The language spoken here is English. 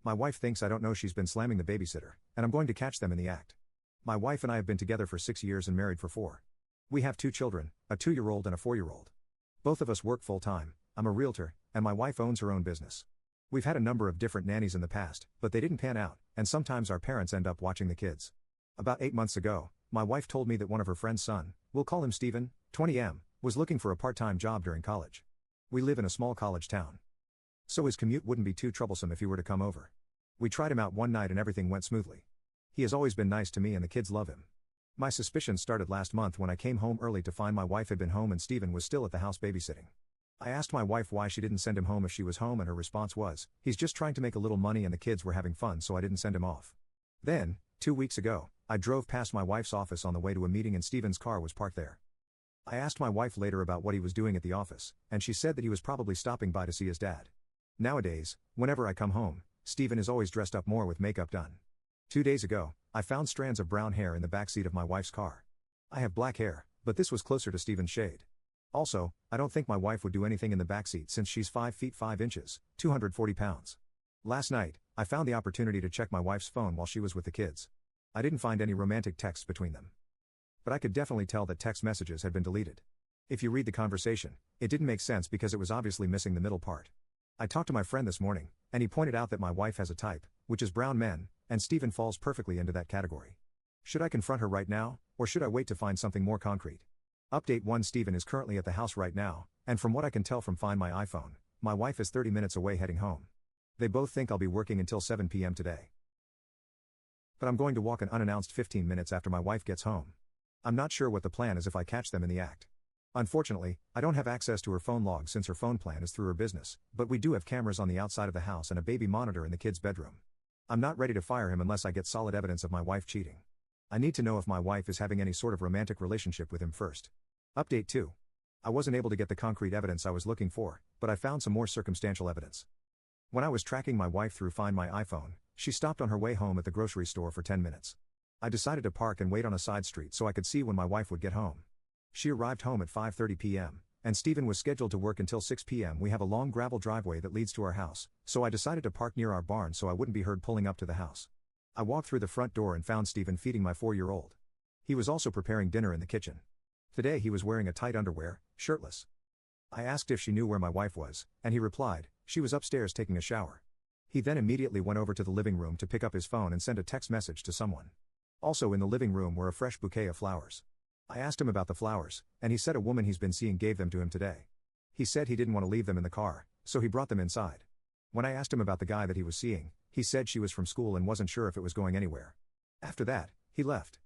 My wife thinks I don't know she's been slamming the babysitter, and I'm going to catch them in the act. My wife and I have been together for 6 years and married for 4. We have 2 children, a 2-year-old and a 4-year-old. Both of us work full-time. I'm a realtor, and my wife owns her own business. We've had a number of different nannies in the past, but they didn't pan out, and sometimes our parents end up watching the kids. About 8 months ago, my wife told me that one of her friend's son, we'll call him Stephen, 20M, was looking for a part-time job during college. We live in a small college town, so his commute wouldn't be too troublesome if he were to come over. We tried him out one night and everything went smoothly. He has always been nice to me and the kids love him. My suspicions started last month when I came home early to find my wife had been home and Stephen was still at the house babysitting. I asked my wife why she didn't send him home if she was home, and her response was, "He's just trying to make a little money and the kids were having fun, so I didn't send him off." Then, 2 weeks ago, I drove past my wife's office on the way to a meeting and Stephen's car was parked there. I asked my wife later about what he was doing at the office, and she said that he was probably stopping by to see his dad. Nowadays, whenever I come home, Stephen is always dressed up more with makeup done. 2 days ago, I found strands of brown hair in the backseat of my wife's car. I have black hair, but this was closer to Stephen's shade. Also, I don't think my wife would do anything in the backseat since she's 5 feet 5 inches, 240 pounds. Last night, I found the opportunity to check my wife's phone while she was with the kids. I didn't find any romantic texts between them, but I could definitely tell that text messages had been deleted. If you read the conversation, it didn't make sense because it was obviously missing the middle part. I talked to my friend this morning, and he pointed out that my wife has a type, which is brown men, and Stephen falls perfectly into that category. Should I confront her right now, or should I wait to find something more concrete? Update 1: Stephen is currently at the house right now, and from what I can tell from Find My iPhone, my wife is 30 minutes away heading home. They both think I'll be working until 7 p.m. today. But I'm going to walk an unannounced 15 minutes after my wife gets home. I'm not sure what the plan is if I catch them in the act. Unfortunately, I don't have access to her phone log since her phone plan is through her business, but we do have cameras on the outside of the house and a baby monitor in the kid's bedroom. I'm not ready to fire him unless I get solid evidence of my wife cheating. I need to know if my wife is having any sort of romantic relationship with him first. Update 2. I wasn't able to get the concrete evidence I was looking for, but I found some more circumstantial evidence. When I was tracking my wife through Find My iPhone, she stopped on her way home at the grocery store for 10 minutes. I decided to park and wait on a side street so I could see when my wife would get home. She arrived home at 5:30 p.m., and Stephen was scheduled to work until 6 p.m. We have a long gravel driveway that leads to our house, so I decided to park near our barn so I wouldn't be heard pulling up to the house. I walked through the front door and found Stephen feeding my 4-year-old. He was also preparing dinner in the kitchen. Today he was wearing a tight underwear, shirtless. I asked if she knew where my wife was, and he replied, she was upstairs taking a shower. He then immediately went over to the living room to pick up his phone and send a text message to someone. Also in the living room were a fresh bouquet of flowers. I asked him about the flowers, and he said a woman he's been seeing gave them to him today. He said he didn't want to leave them in the car, so he brought them inside. When I asked him about the guy that he was seeing, he said she was from school and wasn't sure if it was going anywhere. After that, he left.